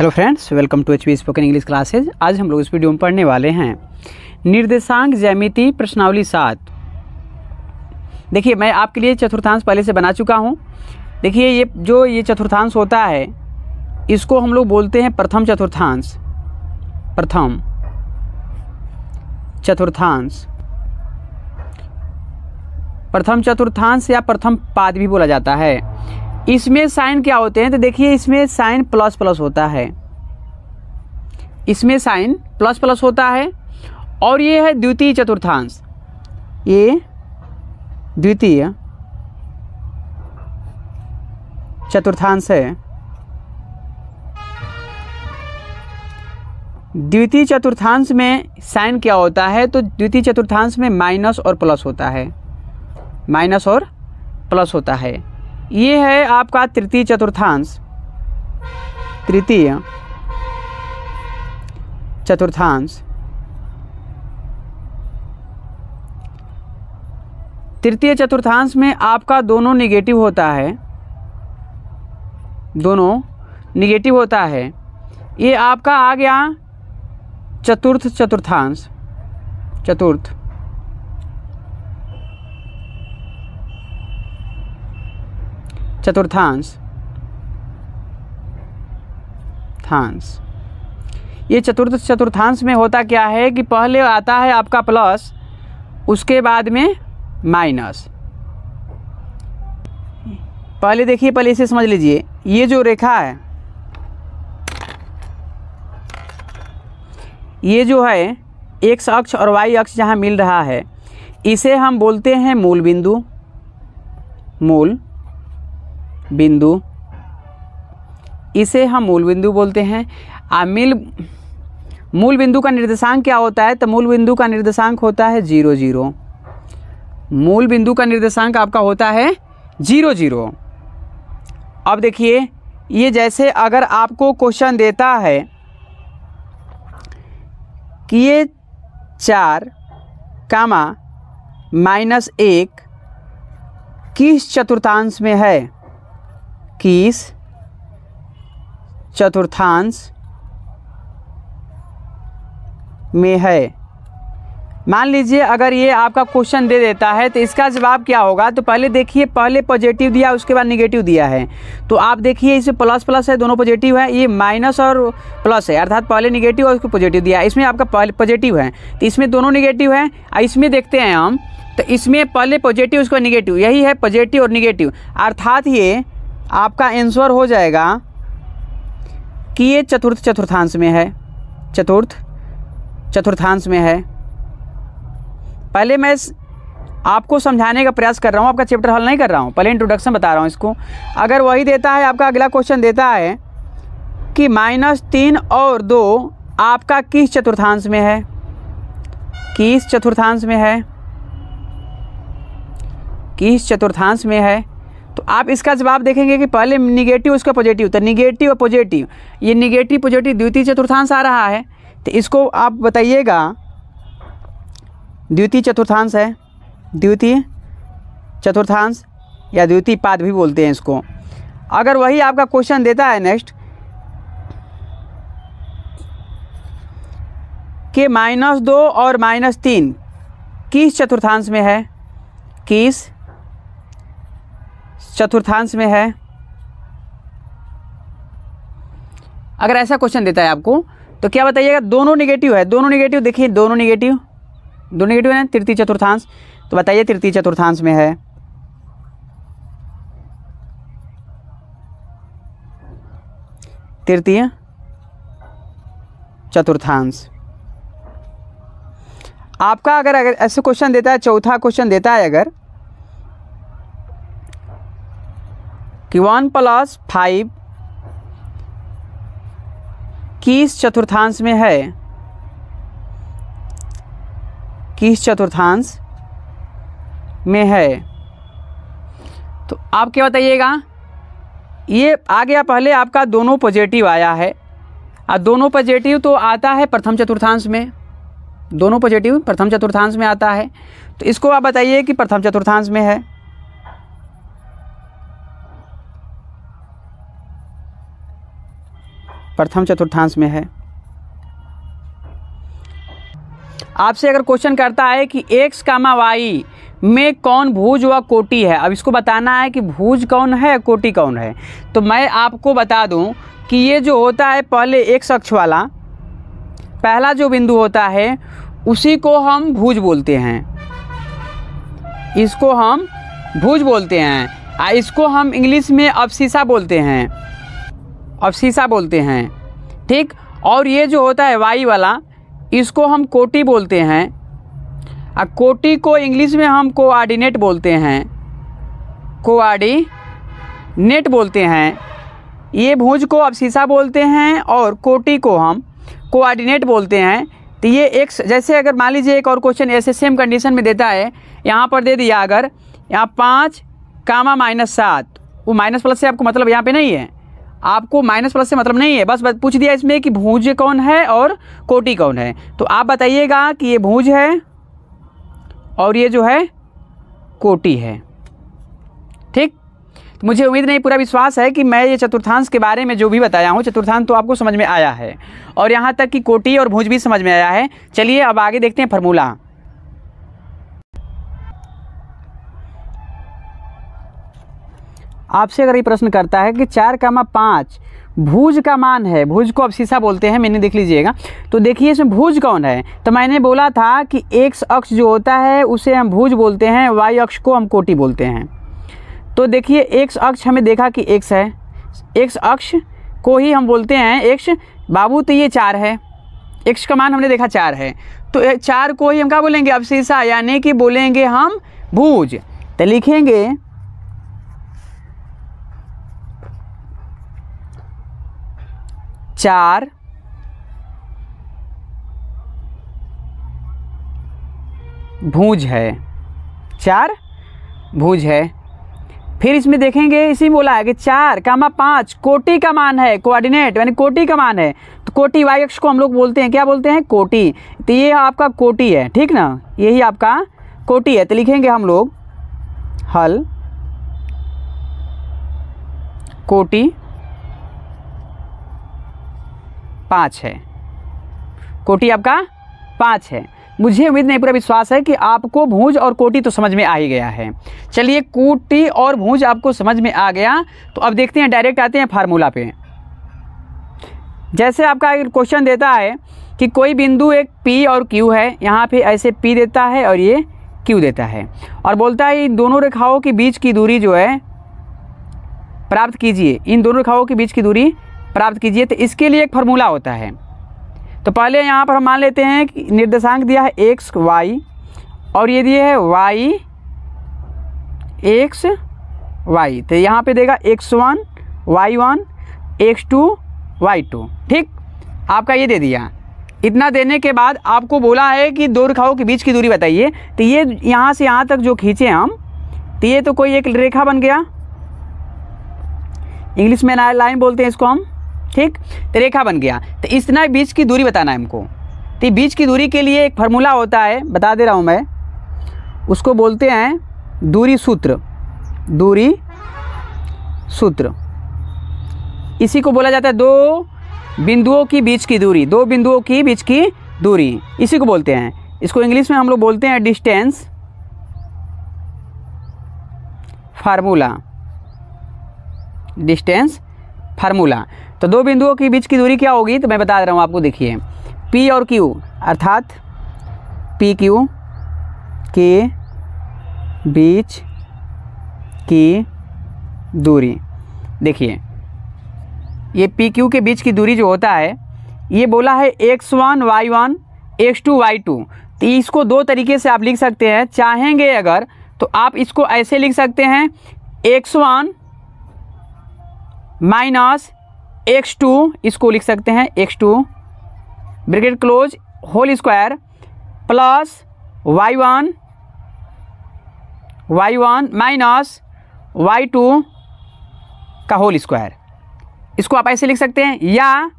Hello friends, welcome to HP spoken English classes. आज हम लोग इस वीडियो में पढ़ने वाले हैं निर्देशांक ज्यामिति प्रश्नावली 7। देखिए, मैं आपके लिए चतुर्थांश पहले से बना चुका हूं। देखिए, ये चतुर्थांश होता है, इसको हम लोग बोलते हैं प्रथम चतुर्थांश। प्रथम चतुर्थांश, प्रथम चतुर्थांश या प्रथम पाद भी बोला जाता है। इसमें साइन क्या होते हैं, तो देखिए इसमें साइन प्लस प्लस होता है। इसमें साइन प्लस प्लस होता है। और ये है द्वितीय चतुर्थांश, ये द्वितीय चतुर्थांश है। द्वितीय चतुर्थांश में साइन क्या होता है, तो द्वितीय चतुर्थांश में माइनस और प्लस होता है। माइनस और प्लस होता है। ये है आपका तृतीय चतुर्थांश। तृतीय चतुर्थांश, तृतीय चतुर्थांश में आपका दोनों निगेटिव होता है। दोनों निगेटिव होता है। ये आपका आ गया चतुर्थ चतुर्थांश। चतुर्थ चतुर्थांश ये चतुर्थ चतुर्थांश में होता क्या है कि पहले आता है आपका प्लस, उसके बाद में माइनस। पहले देखिए, पहले इसे समझ लीजिए। ये जो रेखा है, ये जो है एक्स अक्ष और वाई अक्ष जहाँ मिल रहा है, इसे हम बोलते हैं मूल बिंदु। मूल बिंदु, इसे हम मूल बिंदु बोलते हैं। मूल बिंदु का निर्देशांक क्या होता है, तो मूल बिंदु का निर्देशांक होता है 0 0। मूल बिंदु का निर्देशांक आपका होता है 0 0। अब देखिए, ये जैसे अगर आपको क्वेश्चन देता है कि ये 4, -1 किस चतुर्थांश में है, किस चतुर्थांश में है। मान लीजिए अगर ये आपका क्वेश्चन दे देता है तो इसका जवाब क्या होगा, तो पहले देखिए, पहले पॉजिटिव दिया, उसके बाद निगेटिव दिया है। तो आप देखिए, इसे प्लस प्लस है, दोनों पॉजिटिव है। ये माइनस और प्लस है, अर्थात पहले निगेटिव और उसको पॉजिटिव दिया। इसमें आपका पहले पॉजिटिव है, तो इसमें दोनों निगेटिव है। इसमें देखते हैं हम, तो इसमें पहले पॉजिटिव उसके बाद निगेटिव, यही है पॉजिटिव और निगेटिव। अर्थात ये आपका आंसर हो जाएगा कि ये चतुर्थ चतुर्थांश में है। चतुर्थ चतुर्थांश में है। पहले मैं आपको समझाने का प्रयास कर रहा हूँ, आपका चैप्टर हल नहीं कर रहा हूँ, पहले इंट्रोडक्शन बता रहा हूँ इसको। अगर वही देता है, आपका अगला क्वेश्चन देता है कि -3 और 2 आपका किस चतुर्थांश में है, किस चतुर्थांश में है, किस चतुर्थांश में है, तो आप इसका जवाब देखेंगे कि पहले निगेटिव उसका पॉजिटिव, तो निगेटिव और पॉजिटिव, ये निगेटिव पॉजिटिव द्वितीय चतुर्थांश आ रहा है। तो इसको आप बताइएगा द्वितीय चतुर्थांश है। द्वितीय चतुर्थांश या द्वितीय पाद भी बोलते हैं इसको। अगर वही आपका क्वेश्चन देता है नेक्स्ट कि -2 और -3 किस चतुर्थांश में है, किस चतुर्थांश में है, अगर ऐसा क्वेश्चन देता है आपको, तो क्या बताइएगा, दोनों निगेटिव है। दोनों निगेटिव, देखिए दोनों निगेटिव है, तृतीय चतुर्थांश। तो बताइए तृतीय चतुर्थांश में है। तृतीय चतुर्थांश आपका अगर ऐसे क्वेश्चन देता है, चौथा क्वेश्चन देता है अगर कि 1 + 5 किस चतुर्थांश में है, किस चतुर्थांश में है, तो आप क्या बताइएगा। ये आ गया, पहले आपका दोनों पॉजिटिव आया है, और दोनों पॉजिटिव तो आता है प्रथम चतुर्थांश में। दोनों पॉजिटिव प्रथम चतुर्थांश में आता है, तो इसको आप बताइए कि प्रथम चतुर्थांश में है। प्रथम चतुर्थांश में है। आपसे अगर क्वेश्चन करता है कि x, y में कौन भुज व कोटि है, अब इसको बताना है कि भुज कौन है, कोटि कौन है। तो मैं आपको बता दूं कि ये जो होता है पहले x अक्ष वाला पहला जो बिंदु होता है उसी को हम भुज बोलते हैं, इसको हम भुज बोलते हैं। इसको हम इंग्लिश में अब्सिसा बोलते हैं, अब्सिसा बोलते हैं, ठीक। और ये जो होता है y वाला इसको हम कोटि बोलते हैं। कोटि को इंग्लिश में हम कोऑर्डिनेट बोलते हैं, कोऑर्डिनेट बोलते हैं। ये भुज को अब्सिसा बोलते हैं और कोटि को हम कोऑर्डिनेट बोलते हैं। तो ये एक, जैसे अगर मान लीजिए एक और क्वेश्चन ऐसे सेम कंडीशन में देता है, यहाँ पर दे दिया अगर यहाँ 5, -7, वो माइनस प्लस से आपको मतलब यहाँ पे नहीं है, आपको माइनस प्लस से मतलब नहीं है, बस पूछ दिया इसमें कि भुज कौन है और कोटि कौन है। तो आप बताइएगा कि ये भुज है और ये जो है कोटि है, ठीक। तो मुझे उम्मीद नहीं, पूरा विश्वास है कि मैं ये चतुर्थांश के बारे में जो भी बताया हूँ, चतुर्थांश तो आपको समझ में आया है और यहाँ तक कि कोटि और भुज भी समझ में आया है। चलिए अब आगे देखते हैं फार्मूला। आपसे अगर ये प्रश्न करता है कि 4, 5 भुज का मान है, भुज को अब्सिसा बोलते हैं, मैंने देख लीजिएगा। तो देखिए इसमें भुज कौन है, तो मैंने बोला था कि x अक्ष जो होता है उसे हम भुज बोलते हैं, y अक्ष को हम कोटि बोलते हैं। तो देखिए x अक्ष हमें देखा कि x है, x अक्ष को ही हम बोलते हैं x बाबू। तो ये 4 है, x का मान हमने देखा 4 है, तो 4 को ही हम क्या बोलेंगे, अब्सिसा, यानी कि बोलेंगे हम भुज। तो लिखेंगे 4 भुज है, 4 भुज है। फिर इसमें देखेंगे, इसी में बोला है कि 4, 5 कोटि का मान है, कोऑर्डिनेट यानी कोटि का मान है। तो कोटि y अक्ष को हम लोग बोलते हैं, क्या बोलते हैं, कोटि। तो ये आपका कोटि है, ठीक ना, यही आपका कोटि है। तो लिखेंगे हम लोग हल कोटि 5 है, कोटि आपका 5 है। मुझे उम्मीद नहीं, पूरा विश्वास है कि आपको भुज और कोटि तो समझ में आ ही गया है। चलिए कोटि और भुज आपको समझ में आ गया, तो अब देखते हैं, डायरेक्ट आते हैं फार्मूला पे। जैसे आपका क्वेश्चन देता है कि कोई बिंदु एक P और Q है, यहाँ पे ऐसे P देता है और ये Q देता है, और बोलता है इन दोनों रेखाओं के बीच की दूरी जो है प्राप्त कीजिए, इन दोनों रेखाओं के बीच की दूरी प्राप्त कीजिए। तो इसके लिए एक फार्मूला होता है। तो पहले यहाँ पर हम मान लेते हैं कि निर्देशांक दिया है x, y और ये दिए है y, x, y। तो यहाँ पे देगा x1, y1, x2, y2, ठीक। आपका ये दे दिया। इतना देने के बाद आपको बोला है कि दो रेखाओं के बीच की दूरी बताइए। तो ये यहाँ से यहाँ तक जो खींचे हम, तो ये तो कोई एक रेखा बन गया, इंग्लिश में लाइन बोलते हैं इसको हम, ठीक। तो रेखा बन गया। तो इतना बीच की दूरी बताना है हमको। तो बीच की दूरी के लिए एक फार्मूला होता है, बता दे रहा हूँ मैं, उसको बोलते हैं दूरी सूत्र, दूरी सूत्र। इसी को बोला जाता है दो बिंदुओं की बीच की दूरी, दो बिंदुओं की बीच की दूरी, इसी को बोलते हैं। इसको इंग्लिश में हम लोग बोलते हैं डिस्टेंस फार्मूला, डिस्टेंस फार्मूला। तो दो बिंदुओं के बीच की दूरी क्या होगी, तो मैं बता दे रहा हूँ आपको। देखिए P और Q अर्थात PQ के बीच की दूरी, देखिए ये PQ के बीच की दूरी जो होता है, ये बोला है x1 y1 x2 y2। तो इसको दो तरीके से आप लिख सकते हैं, चाहेंगे अगर तो आप इसको ऐसे लिख सकते हैं x1 माइनस x2, इसको लिख सकते हैं x2 bracket close whole square plus y1 minus y2 का होल स्क्वायर। इसको आप ऐसे लिख सकते हैं या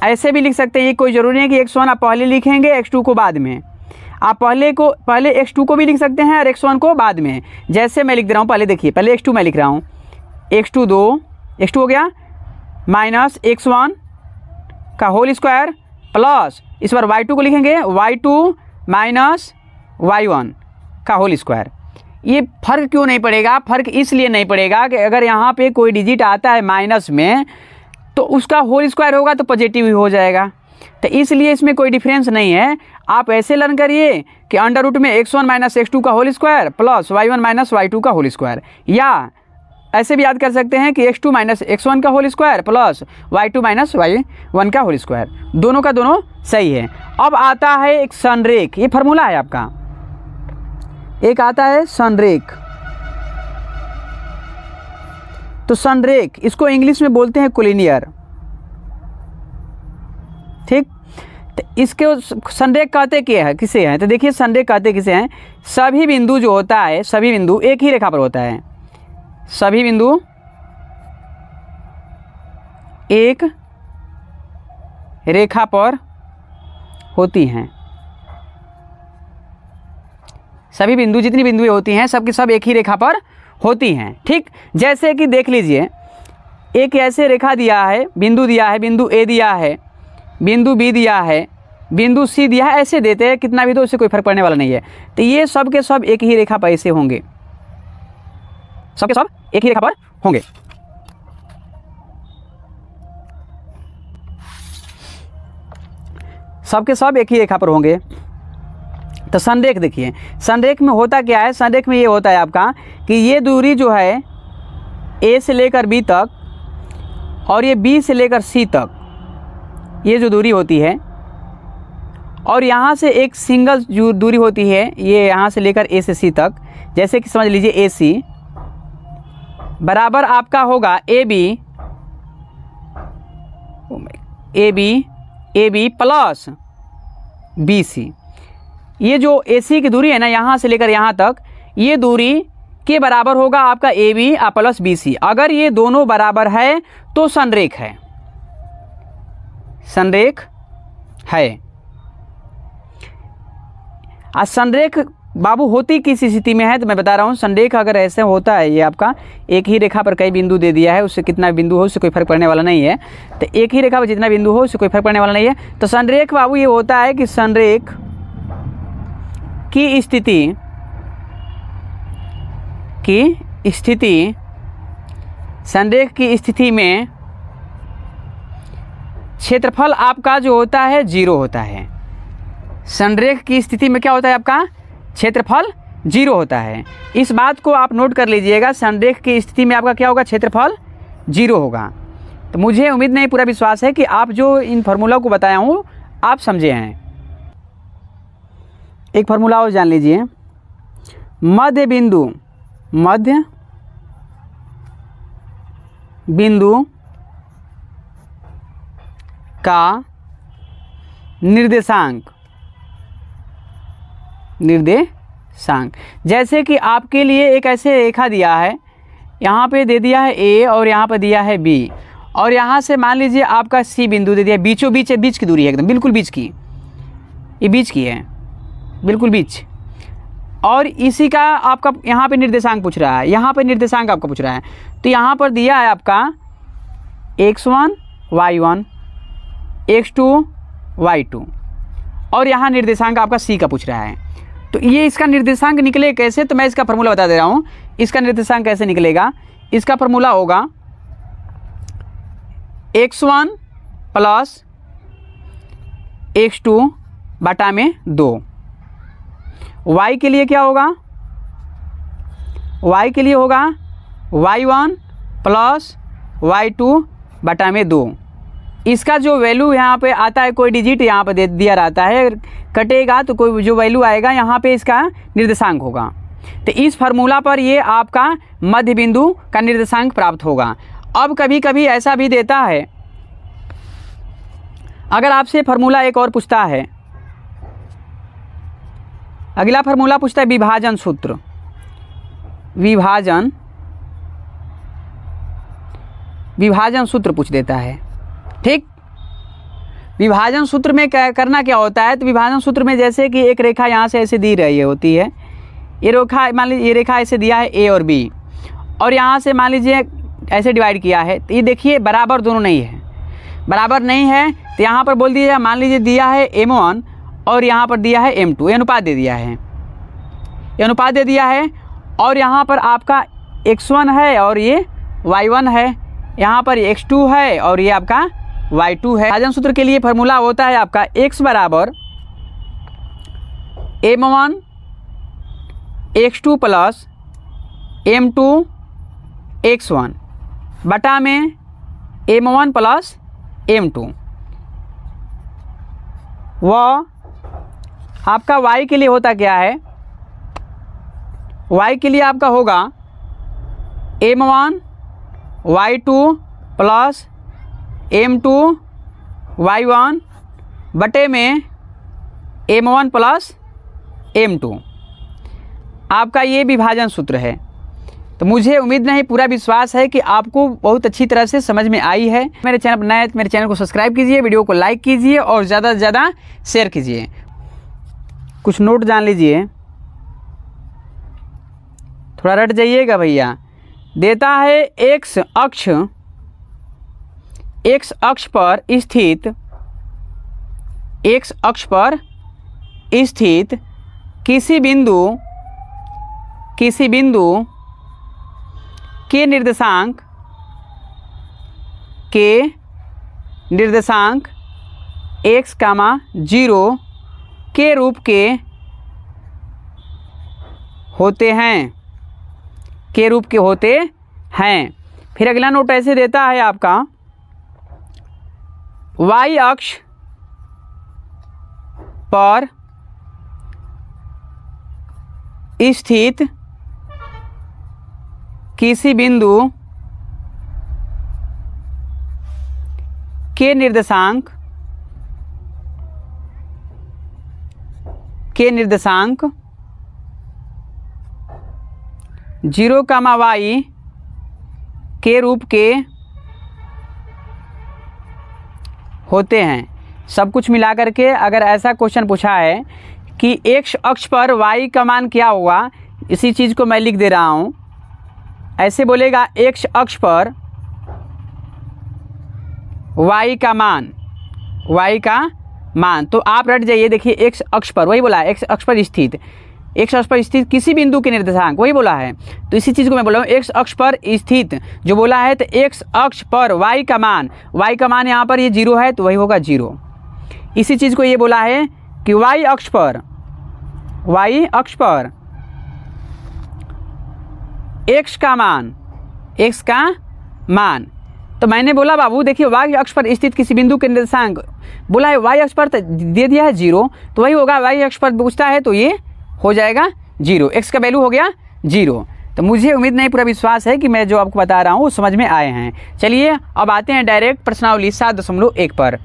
ऐसे भी लिख सकते हैं। ये कोई ज़रूरी नहीं कि x1 आप पहले लिखेंगे x2 को बाद में, आप पहले x2 को भी लिख सकते हैं और x1 को बाद में। जैसे मैं लिख दे रहा हूँ, पहले देखिए, पहले x2 मैं लिख रहा हूँ, x2 2 x2 हो गया माइनस x1 का होल स्क्वायर प्लस इस बार y2 को लिखेंगे y2 माइनस y1 का होल स्क्वायर। ये फर्क क्यों नहीं पड़ेगा? फर्क इसलिए नहीं पड़ेगा कि अगर यहाँ पे कोई डिजिट आता है माइनस में तो उसका होल स्क्वायर होगा तो पॉजिटिव ही हो जाएगा, तो इसलिए इसमें कोई डिफरेंस नहीं है। आप ऐसे लर्न करिए कि अंडर रूट में x1 माइनस x2 का whole square plus y1 minus y2 का होल स्क्वायर, या ऐसे भी याद कर सकते हैं कि x2 माइनस x1 का whole square plus y2 minus y1 का होल स्क्वायर, दोनों का दोनों सही है। अब आता है एक संरेख, ये फार्मूला है आपका, एक आता है संरेख। तो संरेख इसको इंग्लिश में बोलते हैं कोलिनियर, ठीक। तो इसके संरेख कहते क्या है, किसे हैं? तो देखिए संरेख कहते किसे हैं, सभी बिंदु जो होता है, सभी बिंदु एक ही रेखा पर होता है, सभी बिंदु एक रेखा पर होती हैं, सभी बिंदु जितनी बिंदुएं होती हैं सबकी सब एक ही रेखा पर होती हैं, ठीक। जैसे कि देख लीजिए एक ऐसे रेखा दिया है, बिंदु दिया है, बिंदु ए दिया है, बिंदु बी दिया है, बिंदु सी दिया है, ऐसे देते हैं कितना भी, तो उससे कोई फर्क पड़ने वाला नहीं है। तो ये सब के सब एक ही रेखा पर ऐसे होंगे, सब के सब एक ही रेखा पर होंगे। सब के सब एक ही रेखा पर होंगे। तो संरेख देखिए, संरेख में होता क्या है, संरेख में ये होता है आपका कि ये दूरी जो है ए से लेकर बी तक और ये बी से लेकर सी तक, ये जो दूरी होती है, और यहाँ से एक सिंगल जो दूरी होती है ये यहाँ से लेकर ए से सी तक, जैसे कि समझ लीजिए ए सी बराबर आपका होगा A B plus B C. ये जो ए सी की दूरी है ना यहाँ से लेकर यहाँ तक, ये दूरी के बराबर होगा आपका A B plus B C. अगर ये दोनों बराबर है तो संरेख है, संरेख है। आज संरेख बाबू होती किस स्थिति में है, तो मैं बता रहा हूँ। संरेख अगर ऐसे होता है, ये आपका एक ही रेखा पर कई बिंदु दे दिया है, उससे कितना बिंदु हो उससे कोई फर्क पड़ने वाला नहीं है, तो एक ही रेखा पर जितना बिंदु हो उससे कोई फर्क पड़ने वाला नहीं है। तो संरेख बाबू ये होता है कि संरेख की स्थिति संरेख की स्थिति में क्षेत्रफल आपका जो होता है 0 होता है। संरेख की स्थिति में क्या होता है आपका, क्षेत्रफल 0 होता है। इस बात को आप नोट कर लीजिएगा, संरेख की स्थिति में आपका क्या होगा, क्षेत्रफल 0 होगा। तो मुझे उम्मीद नहीं, पूरा विश्वास है कि आप जो इन फार्मूला को बताया हूँ आप समझे हैं। एक फार्मूला और जान लीजिए, मध्य बिंदु का निर्देशांक, जैसे कि आपके लिए एक ऐसे रेखा दिया है, यहाँ पे दे दिया है ए और यहाँ पे दिया है बी, और यहाँ से मान लीजिए आपका सी बिंदु दे दिया, बीचों बीच है, बीच की दूरी है एकदम बिल्कुल बीच की, ये बीच की है बिल्कुल बीच, और इसी का आपका यहाँ पे निर्देशांक पूछ रहा है, यहाँ पे निर्देशांक आपका पूछ रहा है। तो यहाँ पर दिया है आपका x1 y1 x2 y2 और यहाँ निर्देशांक आपका c का पूछ रहा है। तो ये इसका निर्देशांक निकले कैसे, तो मैं इसका फार्मूला बता दे रहा हूँ। इसका निर्देशांक कैसे निकलेगा, इसका फार्मूला होगा x1 प्लस x2 बटा में 2। y के लिए क्या होगा, y के लिए होगा y1 प्लस y2 बटा में 2। इसका जो वैल्यू यहाँ पे आता है, कोई डिजिट यहाँ पे दे दिया रहता है, कटेगा तो कोई जो वैल्यू आएगा यहाँ पे इसका निर्देशांक होगा। तो इस फार्मूला पर ये आपका मध्य बिंदु का निर्देशांक प्राप्त होगा। अब कभी कभी ऐसा भी देता है, अगर आपसे फार्मूला एक और पूछता है, अगला फार्मूला पूछता है विभाजन सूत्र, विभाजन सूत्र पूछ देता है, ठीक। विभाजन सूत्र में क्या करना क्या होता है, तो विभाजन सूत्र में जैसे कि एक रेखा यहाँ से ऐसे दी रही होती है, ये रेखा मान लीजिए, ये रेखा ऐसे दिया है ए और बी, और यहाँ से मान लीजिए ऐसे डिवाइड किया है, तो ये देखिए बराबर दोनों नहीं है, बराबर नहीं है। तो यहाँ पर बोल दिया, मान लीजिए दिया है m1 और यहाँ पर दिया है m2, ये अनुपात दे दिया है, ये अनुपात दे दिया है। और यहाँ पर आपका x1 है और ये y1 है, यहाँ पर x2 है और ये आपका y2 है। विभाजन सूत्र के लिए फार्मूला होता है आपका x बराबर m1 x2 plus m2 x1 बटा में m1 प्लस m2। वह आपका y के लिए होता क्या है, y के लिए आपका होगा m1 y2 plus m2 y1 बटे में m1 प्लस m2। आपका ये विभाजन सूत्र है। तो मुझे उम्मीद नहीं, पूरा विश्वास है कि आपको बहुत अच्छी तरह से समझ में आई है। मेरे चैनल पर नए हैं तो मेरे चैनल को सब्सक्राइब कीजिए, वीडियो को लाइक कीजिए और ज़्यादा से ज़्यादा शेयर कीजिए। कुछ नोट जान लीजिए, थोड़ा रट जाइएगा भैया। देता है एक्स अक्ष पर स्थित, एक्स अक्ष पर स्थित किसी बिंदु के निर्देशांक x, 0 के रूप के होते हैं, फिर अगला नोट ऐसे देता है आपका y अक्ष पर स्थित किसी बिंदु के निर्देशांक 0, y के रूप के होते हैं। सब कुछ मिला करके अगर ऐसा क्वेश्चन पूछा है कि x अक्ष पर y का मान क्या होगा, इसी चीज़ को मैं लिख दे रहा हूँ। ऐसे बोलेगा x अक्ष पर y का मान, तो आप रट जाइए। देखिए x अक्ष पर, वही बोला है, x अक्ष पर स्थित, x अक्ष पर स्थित किसी बिंदु के निर्देशांक, वही बोला है। तो इसी चीज़ को मैं बोल रहा हूँ, x अक्ष पर स्थित जो बोला है, तो x अक्ष पर y का मान यहाँ पर ये 0 है, तो वही होगा 0। इसी चीज़ को ये बोला है कि y अक्ष पर x का मान, तो मैंने बोला बाबू देखिए y अक्ष पर स्थित किसी बिंदु के निर्देशांक बोला है, y अक्ष पर दे दिया है 0, तो वही होगा। y अक्ष पर पूछता है तो ये हो जाएगा 0, x का वैल्यू हो गया 0। तो मुझे उम्मीद नहीं, पूरा विश्वास है कि मैं जो आपको बता रहा हूँ वो समझ में आए हैं। चलिए अब आते हैं डायरेक्ट प्रश्नावली 7.1 पर।